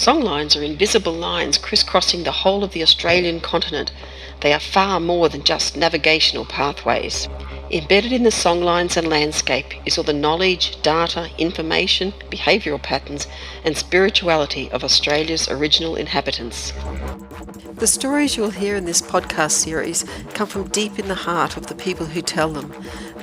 Songlines are invisible lines crisscrossing the whole of the Australian continent. They are far more than just navigational pathways. Embedded in the songlines and landscape is all the knowledge, data, information, behavioural patterns and spirituality of Australia's original inhabitants. The stories you'll hear in this podcast series come from deep in the heart of the people who tell them.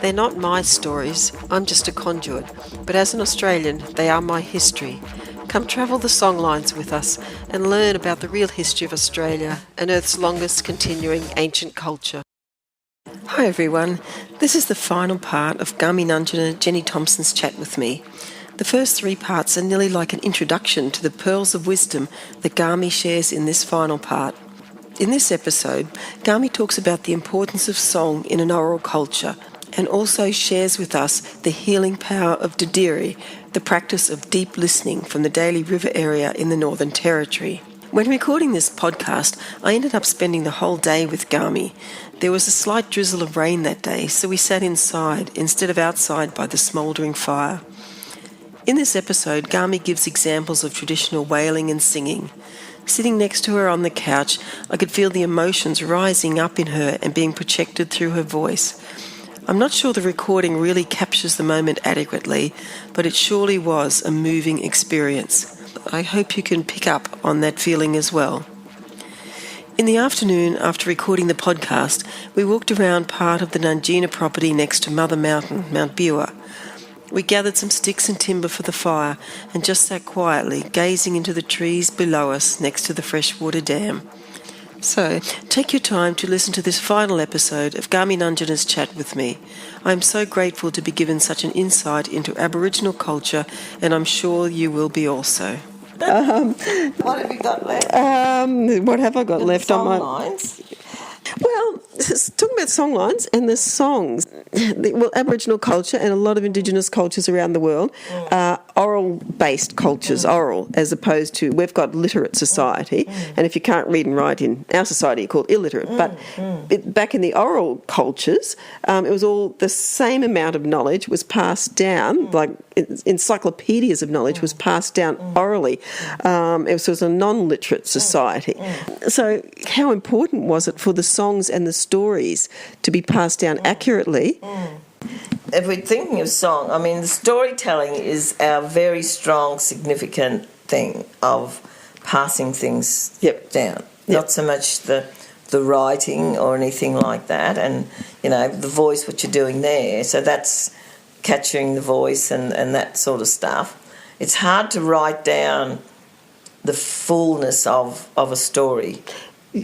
They're not my stories, I'm just a conduit, but as an Australian, they are my history. Come travel the songlines with us and learn about the real history of Australia and Earth's longest continuing ancient culture. Hi everyone, this is the final part of Garminungeena Jenny Thompson's chat with me. The first 3 parts are nearly like an introduction to the pearls of wisdom that Garmi shares in this final part. In this episode, Garmi talks about the importance of song in an oral culture and also shares with us the healing power of Didiri, the practice of deep listening from the Daly River area in the Northern Territory. When recording this podcast, I ended up spending the whole day with Garmi. There was a slight drizzle of rain that day, so we sat inside instead of outside by the smouldering fire. In this episode, Garmi gives examples of traditional wailing and singing. Sitting next to her on the couch, I could feel the emotions rising up in her and being projected through her voice. I'm not sure the recording really captures the moment adequately, but it surely was a moving experience. I hope you can pick up on that feeling as well. In the afternoon, after recording the podcast, we walked around part of the Untitled property next to Mother Mountain, Mount Biwa. We gathered some sticks and timber for the fire and just sat quietly, gazing into the trees below us next to the freshwater dam. So, take your time to listen to this final episode of Garminungeena's chat with me. I am so grateful to be given such an insight into Aboriginal culture, and I'm sure you will be also. What have you got left? What have I got left on my lines? Well, talking about songlines and the songs. Aboriginal culture and a lot of Indigenous cultures around the world are oral-based cultures, oral, as opposed to, we've got literate society, and if you can't read and write in our society, you're called illiterate. But back in the oral cultures, it was all the same amount of knowledge was passed down, like encyclopedias of knowledge was passed down orally. It was a non-literate society. So how important was it for the songs and the stories to be passed down accurately? If we're thinking of song, I mean, the storytelling is our very strong, significant thing of passing things down. Not so much the writing or anything like that, and, you know, the voice, what you're doing there. So that's capturing the voice and that sort of stuff. It's hard to write down the fullness of a story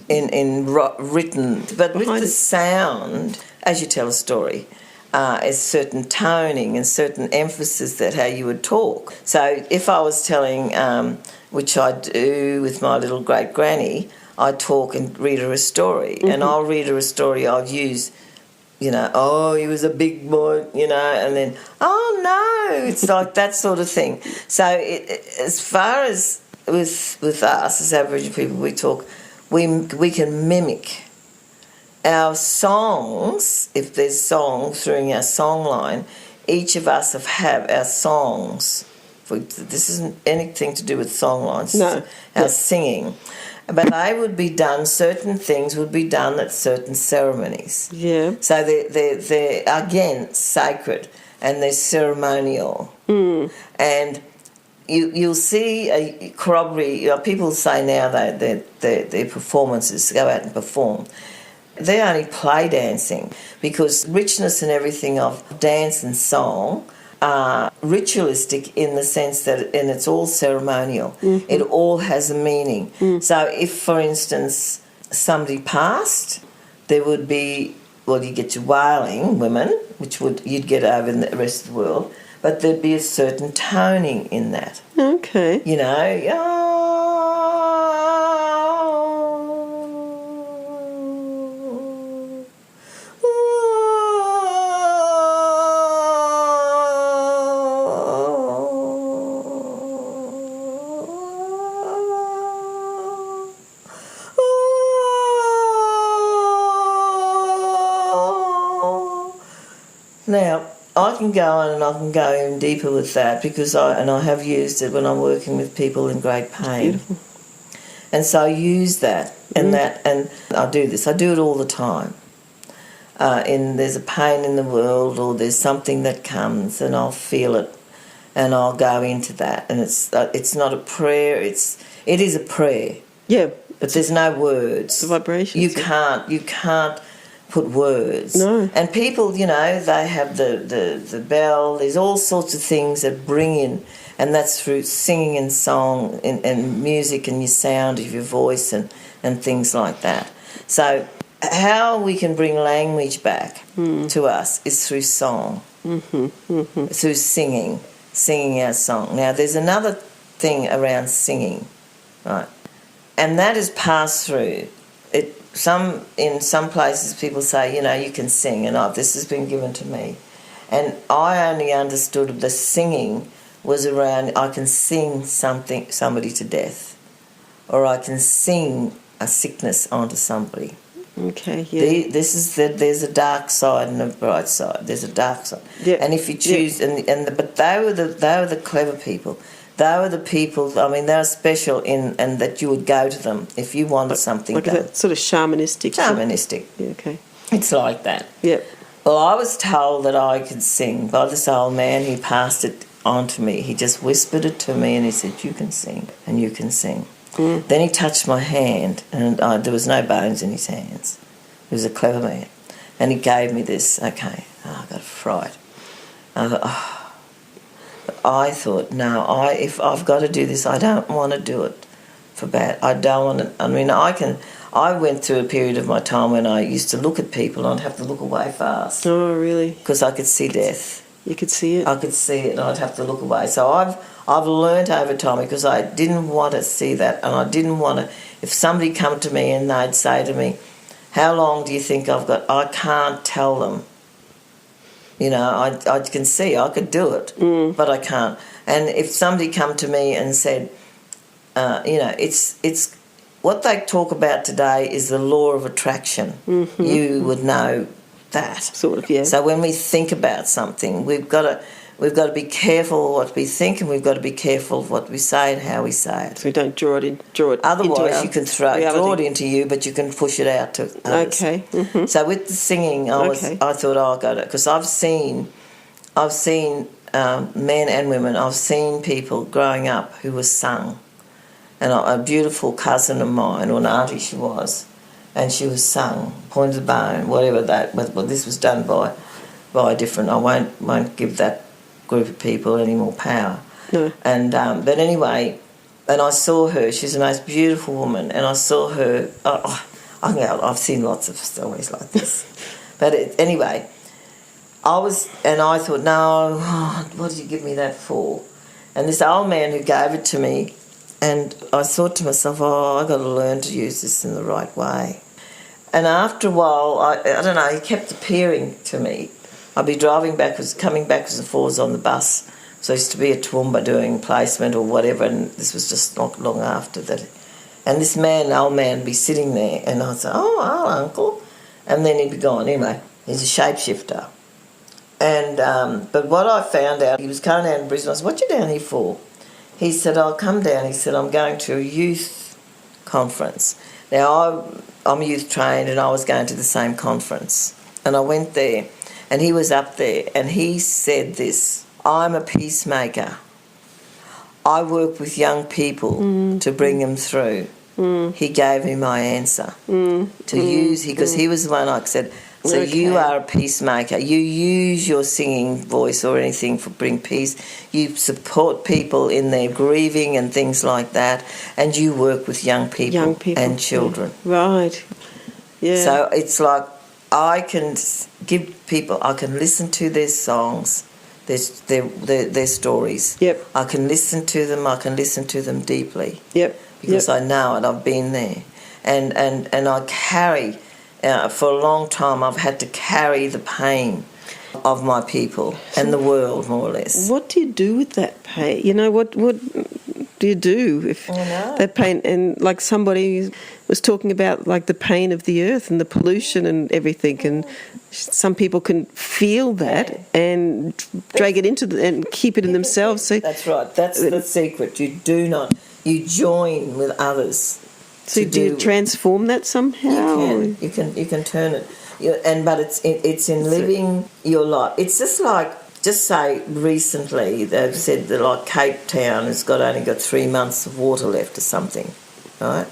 in written, but with the sound, as you tell a story, is certain toning and certain emphasis that how you would talk. So if I was telling, which I do with my little great granny, I talk and read her a story, and I'll read her a story. I'll use, you know, oh, he was a big boy, you know, and then, oh no, it's like that sort of thing. So as far as with us as Aboriginal people, we talk. We can mimic our songs. If there's song through our song line, each of us have our songs. This isn't anything to do with song lines. No. Our singing. But they would be done, certain things would be done at certain ceremonies. Yeah. So they're again, sacred and they're ceremonial. And you'll see a corroborate. You know, people say now that their performances go out and perform. They only play dancing because richness and everything of dance and song are ritualistic in the sense that, and it's all ceremonial. It all has a meaning. So if, for instance, somebody passed, there would be, well, you get your wailing women, which you'd get over in the rest of the world. But there'd be a certain toning in that. Okay. You know, now, I can go on and I can go even deeper with that because I have used it when I'm working with people in great pain. Beautiful. And so I use that and I do this. I do it all the time. There's a pain in the world or there's something that comes and I'll feel it and I'll go into that. And it's not a prayer. It is a prayer. Yeah. But there's no words. The vibrations. You can't put words. No. And people, they have the bell. There's all sorts of things that bring in, and that's through singing and song and music and your sound of your voice and things like that. So how we can bring language back to us is through song, through singing our song. Now, there's another thing around singing, right? And that is passed through. In some places people say, you can sing, and this has been given to me. And I only understood the singing was around I can sing somebody to death, or I can sing a sickness onto somebody. Okay, yeah. There's a dark side and a bright side. There's a dark side. Yeah. And if you choose, but they were the clever people. They were the people, they were special and that you would go to them if you wanted something like done. that sort of shamanistic. Shamanistic. Yeah, okay. It's like that. Yep. Well, I was told that I could sing by this old man. He passed it on to me. He just whispered it to me and he said, you can sing and you can sing. Then he touched my hand and there was no bones in his hands. He was a clever man. And he gave me this, I got a fright. I thought, no, if I've got to do this, I don't want to do it for bad. I don't want to, I went through a period of my time when I used to look at people and I'd have to look away fast. Oh, really? Because I could see death. You could see it? I could see it and I'd have to look away. So I've learnt over time because I didn't want to see that and I didn't want to, if somebody come to me and they'd say to me, how long do you think I've got? I can't tell them. I can see, I could do it, but I can't. And if somebody come to me and said, it's what they talk about today is the law of attraction. Mm-hmm. You would know that. Sort of, yeah. So when we think about something, we've got to be careful what we think and we've got to be careful of what we say and how we say it. So we don't draw it Otherwise, you can draw it reality. into you, but you can push it out to others. Okay. Mm-hmm. So with the I thought, I'll go to, because I've seen men and women. I've seen people growing up who were sung, and a beautiful cousin of mine, or an auntie she was, and she was sung, point of the bone, whatever that. Well, this was done by a different. I won't give that group of people any more power. No. And but anyway, and I saw her. She's the most beautiful woman, and I saw her. I've seen lots of stories like this, but anyway, I thought, no, what did you give me that for? And this old man who gave it to me, and I thought to myself, I've got to learn to use this in the right way. And after a while, I don't know, he kept appearing to me. I'd be coming backwards and forwards on the bus. So I used to be at Toowoomba doing placement or whatever, and this was just not long after that. And this old man, would be sitting there, and I'd say, oh, uncle. And then he'd be gone. Anyway, he's a shapeshifter. And but what I found out, he was coming down to Brisbane. I said, what you down here for? He said, I'll come down. He said, I'm going to a youth conference. Now, I'm youth trained, and I was going to the same conference. And I went there, and he was up there, and he said this, I'm a peacemaker. I work with young people to bring them through. He gave me my answer to use, because he was the one I said, so okay. You are a peacemaker. You use your singing voice or anything for bring peace. You support people in their grieving and things like that, and you work with young people and children. Yeah. Right. Yeah. So it's like I can give people, I can listen to their songs, their stories. Yep. I can listen to them. I can listen to them deeply. Yep. Because I know it. I've been there, and I carry. For a long time, I've had to carry the pain of my people and the world, more or less. What do you do with that pain? You know, what do you do if that pain? And like somebody was talking about like the pain of the earth and the pollution and everything, and some people can feel that and drag it into and keep it in themselves. So that's right. That's the secret. You do not. You join with others. So do you transform that somehow? You can turn it. But it's in living your life. It's just like. Just say recently they've said that like Cape Town has only got 3 months of water left or something, right?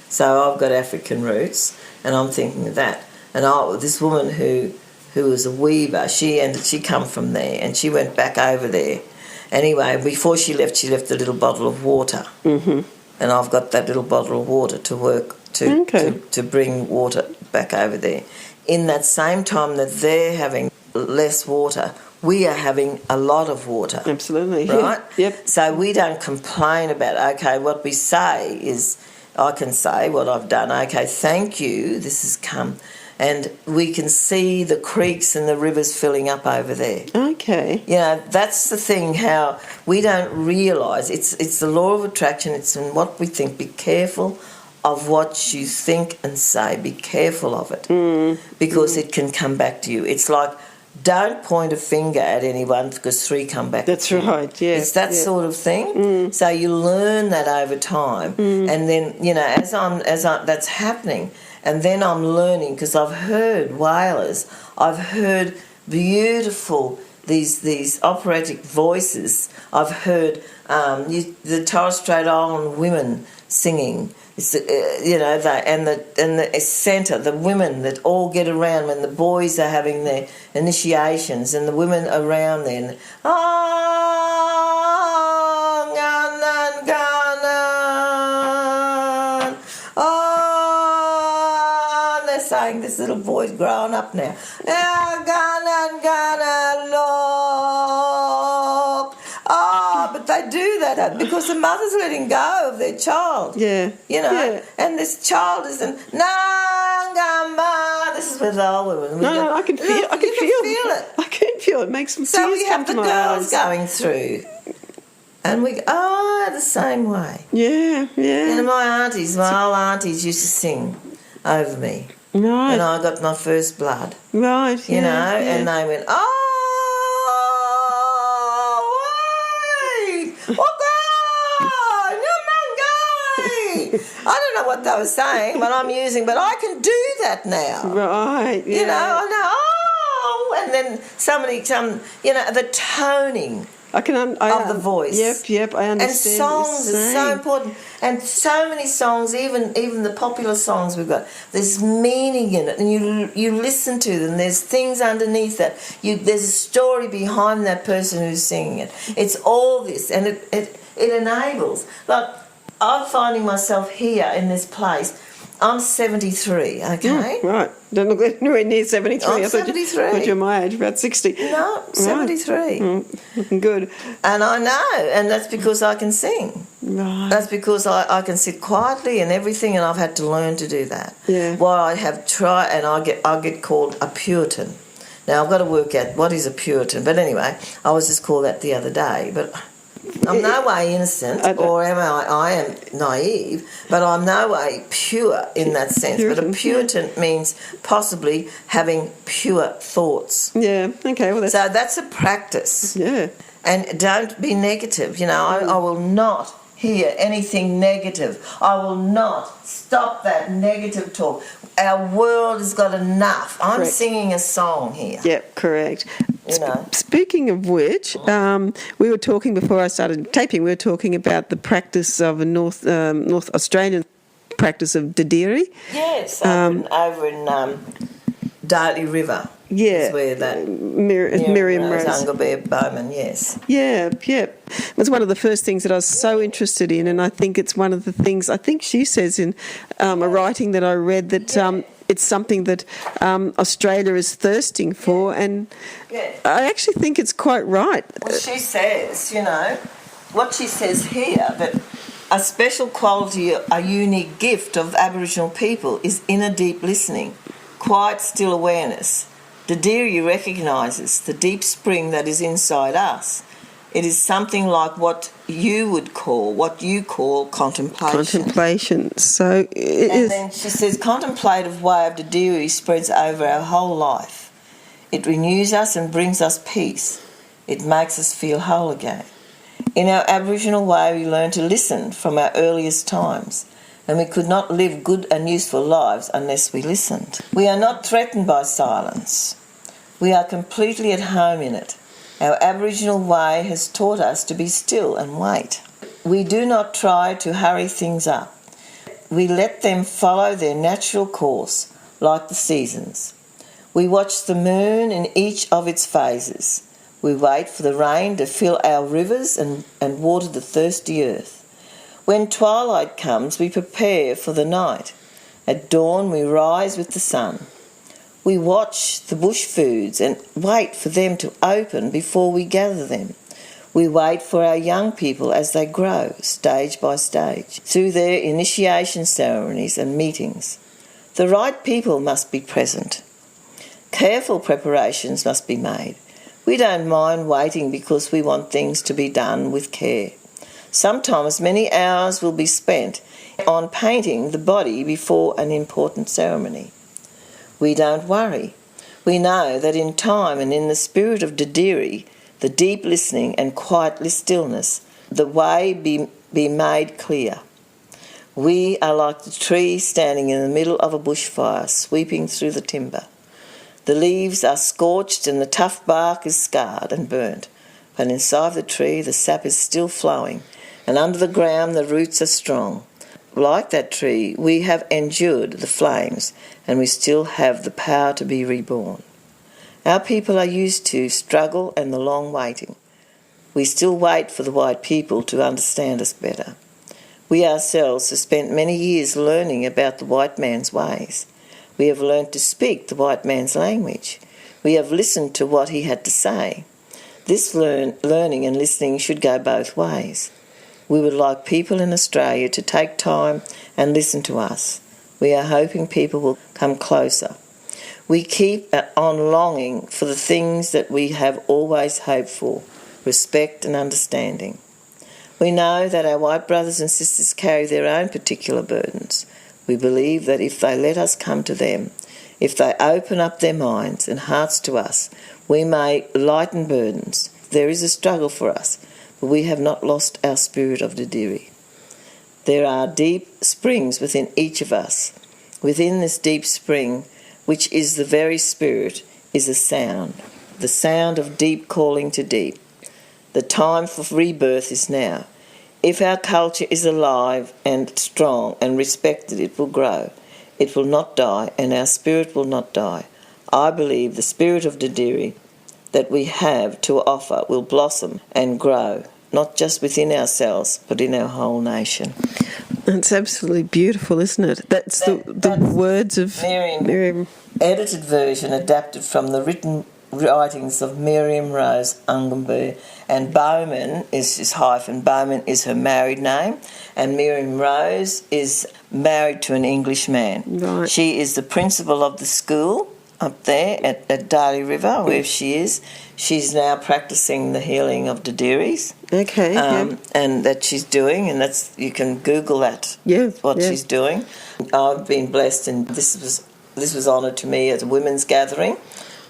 So I've got African roots, and I'm thinking of that. And this woman who was a weaver, she come from there, and she went back over there. Anyway, before she left a little bottle of water, and I've got that little bottle of water to work to bring water back over there. In that same time that they're having less water, we are having a lot of water. Absolutely. Right? Yep. So we don't complain about, okay, what we say is, I can say what I've done, okay, thank you, this has come. And we can see the creeks and the rivers filling up over there. Okay. You know, that's the thing, how we don't realise. It's the law of attraction. It's in what we think. Be careful of what you think and say. Be careful of it because it can come back to you. It's like, don't point a finger at anyone because 3 come back. That's right, yeah. It's that sort of thing. So you learn that over time. And then, you know, as that's happening, and then I'm learning because I've heard wailers, I've heard beautiful, these operatic voices. I've heard the Torres Strait Island women singing. It's, you know, the centre, the women that all get around when the boys are having their initiations, and the women around there. And, and they're saying, this little boy's growing up now. But they do that because the mother's letting go of their child. Yeah. You know, and this child is in Nangama. This is where the old women. No, I can feel it. I can feel it. I can feel it. Makes some tears come to my eyes. So we have the girls going through, and we go, the same way. Yeah, yeah. You know, my old aunties used to sing over me. Right. And I got my first blood. Right. You know, and they went, I don't know what they were saying, but I can do that now. Right, yeah. You know, I know, and then you know, the toning of the voice. Yep, I understand. And songs are so important. And so many songs, even the popular songs we've got, there's meaning in it, and you listen to them. There's things underneath that. There's a story behind that person who's singing it. It's all this, and it enables. Like, I'm finding myself here in this place. I'm 73, okay? Right. Don't look anywhere near 73. I'm 73. I thought you're my age, about 60. No, 73. Looking good. And I know, and that's because I can sing. Right. That's because I can sit quietly and everything, and I've had to learn to do that. Yeah. While I have tried, and I get called a Puritan. Now, I've got to work out what is a Puritan. But anyway, I was just called that the other day, but I'm no way innocent, or am I am naive, but I'm no way pure in that sense. Puritan, but a Puritan means possibly having pure thoughts. Yeah, okay. Well, so that's a practice. Yeah. And don't be negative. You know, I will not hear anything negative. I will not stop that negative talk. Our world has got enough. I'm singing a song here. Yep, correct. You know. Speaking of which, we were talking before I started taping. We were talking about the practice of a North Australian practice of Dadiri. Yes, over in Daly River. Yeah, is where that Miriam Rose Ungerbear Bowman. Yes. Yeah. It was one of the first things that I was so interested in, and I think it's one of the things I think she says in a writing that I read that. It's something that Australia is thirsting for, and I actually think it's quite right. Well, she says, you know, what she says here, that a special quality, a unique gift of Aboriginal people is inner deep listening, quiet, still awareness. Dadiri recognises the deep spring that is inside us. It is something like what you call contemplation. Contemplation. So it and is. then she says, contemplative way of Didiri spreads over our whole life. It renews us and brings us peace. It makes us feel whole again. In our Aboriginal way, we learn to listen from our earliest times, and we could not live good and useful lives unless we listened. We are not threatened by silence. We are completely at home in it. Our Aboriginal way has taught us to be still and wait. We do not try to hurry things up. We let them follow their natural course, like the seasons. We watch the moon in each of its phases. We wait for the rain to fill our rivers and water the thirsty earth. When twilight comes, we prepare for the night. At dawn, we rise with the sun. We watch the bush foods and wait for them to open before we gather them. We wait for our young people as they grow, stage by stage, through their initiation ceremonies and meetings. The right people must be present. Careful preparations must be made. We don't mind waiting because we want things to be done with care. Sometimes many hours will be spent on painting the body before an important ceremony. We don't worry. We know that in time and in the spirit of Didiri, the deep listening and quiet stillness, the way be made clear. We are like the tree standing in the middle of a bushfire, sweeping through the timber. The leaves are scorched and the tough bark is scarred and burnt, but inside the tree the sap is still flowing, and under the ground the roots are strong. Like that tree, we have endured the flames, and we still have the power to be reborn. Our people are used to struggle and the long waiting. We still wait for the white people to understand us better. We ourselves have spent many years learning about the white man's ways. We have learned to speak the white man's language. We have listened to what he had to say. This learning and listening should go both ways. We would like people in Australia to take time and listen to us. We are hoping people will come closer. We keep on longing for the things that we have always hoped for, respect and understanding. We know that our white brothers and sisters carry their own particular burdens. We believe that if they let us come to them, if they open up their minds and hearts to us, we may lighten burdens. There is a struggle for us, but we have not lost our spirit of Didiri. There are deep springs within each of us. Within this deep spring, which is the very spirit, is a sound, the sound of deep calling to deep. The time for rebirth is now. If our culture is alive and strong and respected, it will grow. It will not die, and our spirit will not die. I believe the spirit of Didiri that we have to offer will blossom and grow, not just within ourselves, but in our whole nation. It's absolutely beautiful, isn't it? That's the words of Miriam. Edited version adapted from the written writings of Miriam Rose Ungambu, and Bowman is hyphen. Bowman is her married name, and Miriam Rose is married to an English man. Right. She is the principal of the school up there at Darley River, where she is. She's now practicing the healing of Didiris. Okay. And that she's doing, and that's, you can Google that. Yeah. What she's doing. I've been blessed, and this was honoured to me at a women's gathering.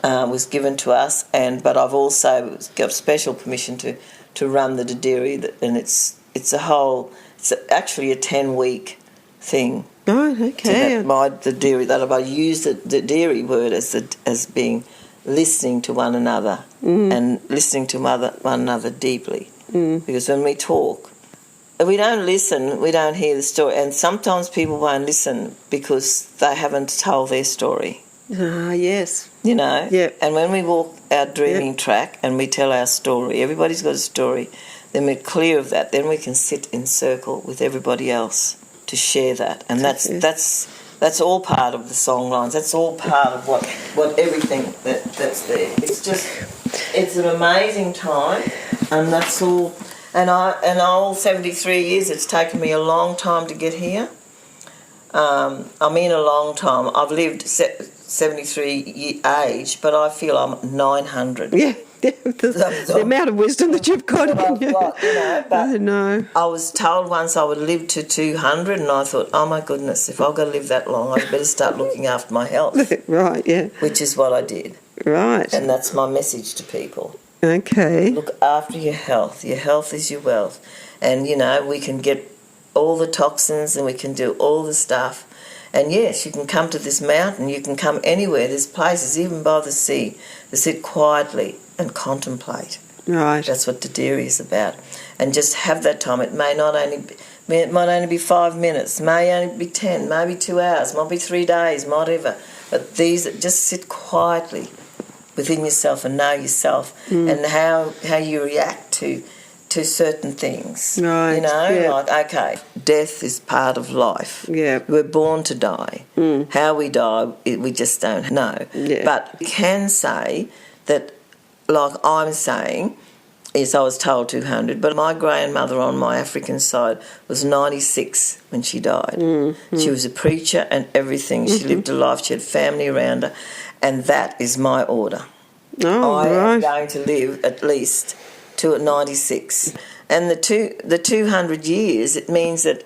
Was given to us, but I've also got special permission to run the Didiri, and it's actually a 10-week thing. Oh, okay. The Didiri, that I use the Didiri word as being listening to one another and listening to one another deeply. Because when we talk, if we don't listen, we don't hear the story, and sometimes people won't listen because they haven't told their story. Yes. You know? Yep. And when we walk our dreaming track and we tell our story, everybody's got a story, then we're clear of that. Then we can sit in circle with everybody else to share that. And that's all part of the songlines. That's all part of what everything that's there. It's an amazing time, and that's all. And all 73 years, it's taken me a long time to get here. I mean a long time. I've lived 73 age, but I feel I'm 900. Yeah. the amount of wisdom that you've got in you. Got, but I know. I was told once I would live to 200, and I thought, oh my goodness, if I've got to live that long, I'd better start looking after my health. Right, yeah. Which is what I did. Right. And that's my message to people. Okay. Look after your health. Your health is your wealth. And, we can get all the toxins and we can do all the stuff. And yes, you can come to this mountain, you can come anywhere. There's places, even by the sea, to sit quietly and contemplate. Right. That's what the dairy is about. And just have that time. It might only be 5 minutes, may only be 10, maybe 2 hours, might be 3 days, whatever. But just sit quietly within yourself and know yourself and how you react to certain things. Right. Like, okay, death is part of life. Yeah. We're born to die. How we die, we just don't know. Yeah. But you can say that, like I'm saying, is I was told 200, but my grandmother on my African side was 96 when she died. She was a preacher and everything. She lived a life. She had family around her. And that is my order. Oh, I right. am going to live at least to 96. And the 200 years, it means that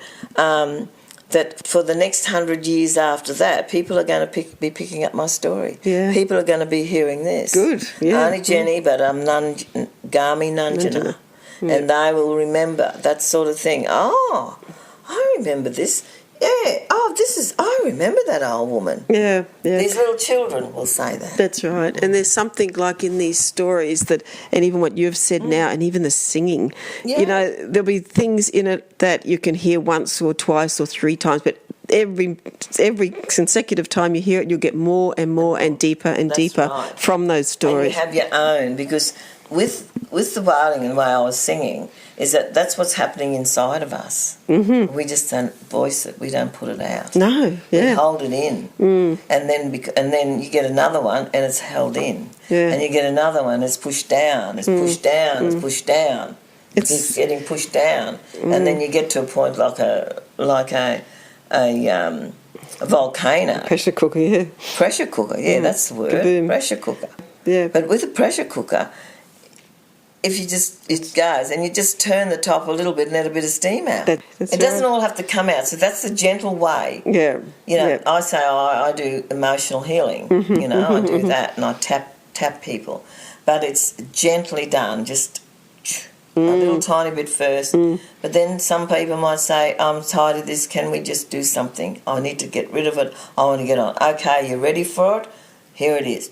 that for the next 100 years after that, people are going to be picking up my story. Yeah. People are going to be hearing this. Good, yeah. Only Jenny, but I'm Garminungeena. And they will remember that sort of thing. Oh, I remember this. Yeah, I remember that old woman. Yeah, yeah. These little children will say that. That's right. And there's something like in these stories that, and even what you've said now, and even the singing, there'll be things in it that you can hear once or twice or 3 times, but every consecutive time you hear it, you'll get more and more and deeper and deeper from those stories. And you have your own, because with the wailing and the way I was singing, is that's what's happening inside of us. Mm-hmm. We just don't voice it. We don't put it out. No, yeah. We hold it in, and then you get another one, and it's held in. Yeah. And you get another one, it's pushed down. It's pushed down. It's pushed down. It's getting pushed down, and then you get to a point like a volcano. Pressure cooker, yeah. Pressure cooker, yeah, that's the word. Kaboom. Pressure cooker. Yeah. But with a pressure cooker, if it goes and you just turn the top a little bit and let a bit of steam out. It doesn't all have to come out. So that's the gentle way. Yeah. I say I do emotional healing. I do that and I tap people. But it's gently done, just a little tiny bit first. But then some people might say, I'm tired of this, can we just do something? I need to get rid of it. I want to get on. Okay, you ready for it? Here it is.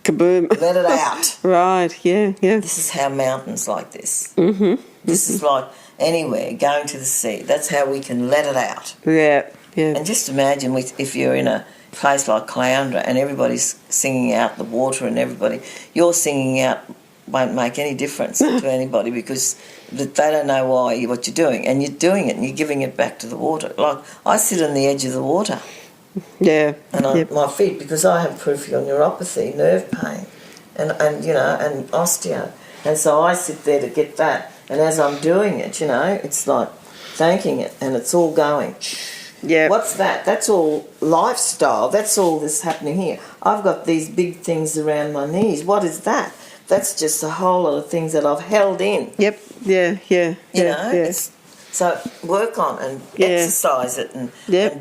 Kaboom. Let it out. Right, yeah. This is how mountains like this. Mm-hmm. This is like anywhere, going to the sea. That's how we can let it out. Yeah. And just imagine if you're in a place like Caloundra and everybody's singing out the water and you're singing out won't make any difference to anybody because they don't know what you're doing. And you're doing it and you're giving it back to the water. Like I sit on the edge of the water. Yeah. And my feet, because I have peripheral neuropathy, nerve pain, and osteo. And so I sit there to get that. And as I'm doing it, it's like thanking it and it's all going. Yeah. What's that? That's all lifestyle. That's all that's happening here. I've got these big things around my knees. What is that? That's just a whole lot of things that I've held in. Yep. Yeah. So work on and exercise it and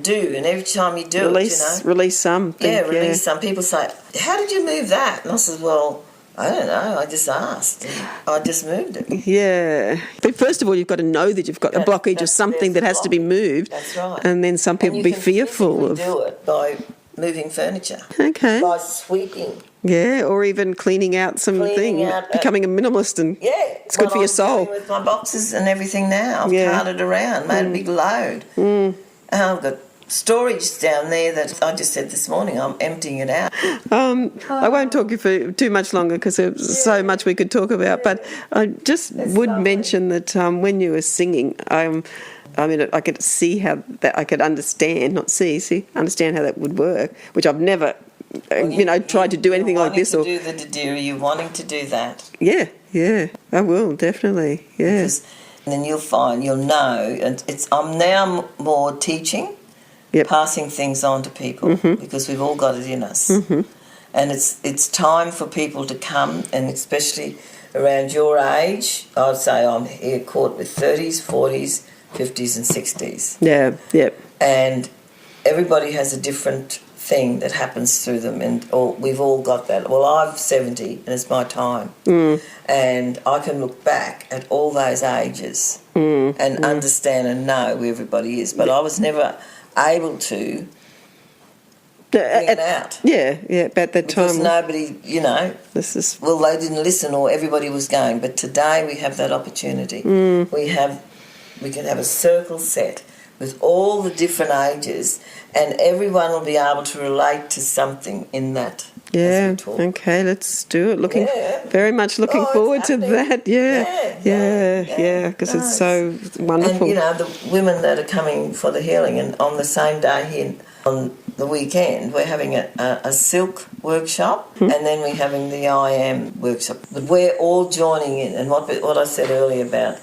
do. And every time you do release some. Release some. People say, how did you move that? And I said, well, I don't know. I just asked. I just moved it. Yeah. But first of all, you've got to know that you've got a blockage or something that has to be moved. That's right. And then some people be fearful of. You can do it by moving furniture. Okay. By sweeping. Yeah, or even cleaning out becoming a minimalist, and it's good for your soul. I'm doing with my boxes and everything now. I've carted around, made a big load. And I've got storage down there that I just said this morning. I'm emptying it out. I won't talk you for too much longer because there's so much we could talk about. But I just would mention that when you were singing, I could see how that I could understand, understand how that would work, which I've never. Tried to do anything like this or do the Dadiri, you're wanting to do that. Yeah, I will definitely. Yeah, and then you'll know. And I'm now more teaching, passing things on to people because we've all got it in us. And it's time for people to come, and especially around your age. I'd say I'm here caught with 30s, 40s, 50s and 60s. Yeah, yep. And everybody has a different thing that happens through them, and we've all got that. Well, I'm 70 and it's my time. And I can look back at all those ages and understand and know who everybody is. But I was never able to bring it out. Yeah, about that because time. nobody, well, they didn't listen or everybody was going. But today we have that opportunity. We can have a circle set with all the different ages, and everyone will be able to relate to something in that. Yeah, okay, let's do it. Very much looking forward to that. Yeah, because it's so wonderful. And, the women that are coming for the healing, and on the same day here, on the weekend, we're having a silk workshop, and then we're having the I Am workshop. But we're all joining in, and what I said earlier about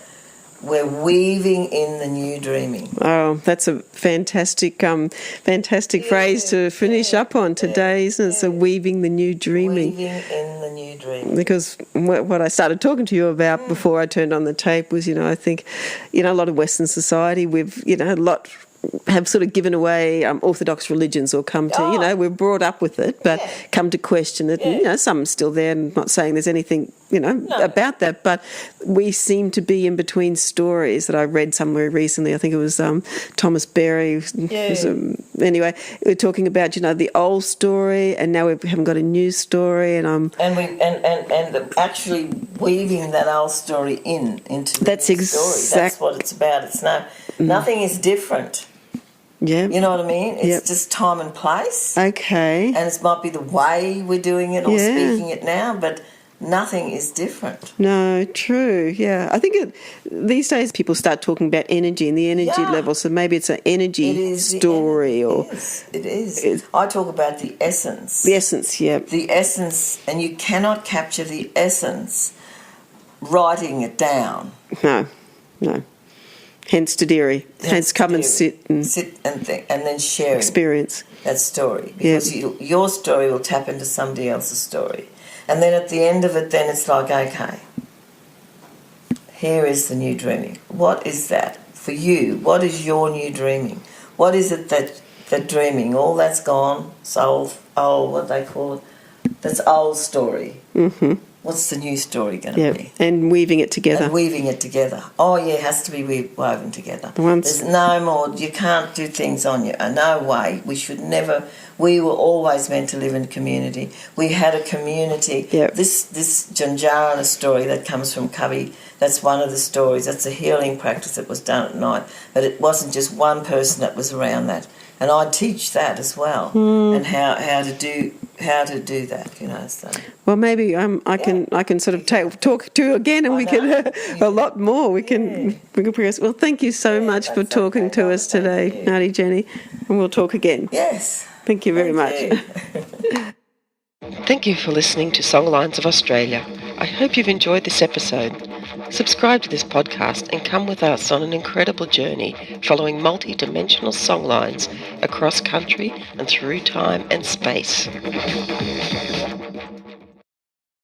we're weaving in the new dreaming. Oh, that's a fantastic phrase to finish up on today, isn't it? So weaving the new dreaming. Weaving in the new dreaming. Because what I started talking to you about before I turned on the tape was, I think, a lot of Western society, we've, a lot have sort of given away orthodox religions or come to, we're brought up with it, but come to question it. And, some are still there, and not saying there's anything, about that, but we seem to be in between stories that I read somewhere recently. I think it was Thomas Berry. Anyway, we're talking about, the old story, and now we haven't got a new story, and actually weaving that old story into the new story. That's what it's about. It's nothing is different. Yeah. You know what I mean? It's just time and place. Okay. And it might be the way we're doing it or speaking it now, but nothing is different. No, true. Yeah. I think these days people start talking about energy and the energy level, so maybe it's an energy story. It is. I talk about the essence. The essence, yeah. The essence, and you cannot capture the essence writing it down. No. Hence Tadiri. Hence come and sit and think, and then share experience that story, because your story will tap into somebody else's story, and then at the end of it, then it's like, okay, here is the new dreaming. What is that for you? What is your new dreaming? What is it that dreaming? All that's gone. Soul. What they call it? That's old story. Mm-hmm. What's the new story going to be? And weaving it together. Oh, yeah, it has to be woven together. There's no more, you can't do things on your own. No way. We were always meant to live in community. We had a community. Yep. This Janjara story that comes from Cubby, that's one of the stories. That's a healing practice that was done at night. But it wasn't just one person that was around that. And I teach that as well, and how to do that, So. Well, maybe I can sort of talk to you again, and we can a lot more. We can progress. Well, thank you so much for talking to us today, Auntie Jenny, and we'll talk again. Yes. Thank you very much. Thank you for listening to Songlines of Australia. I hope you've enjoyed this episode. Subscribe to this podcast and come with us on an incredible journey following multi-dimensional songlines across country and through time and space.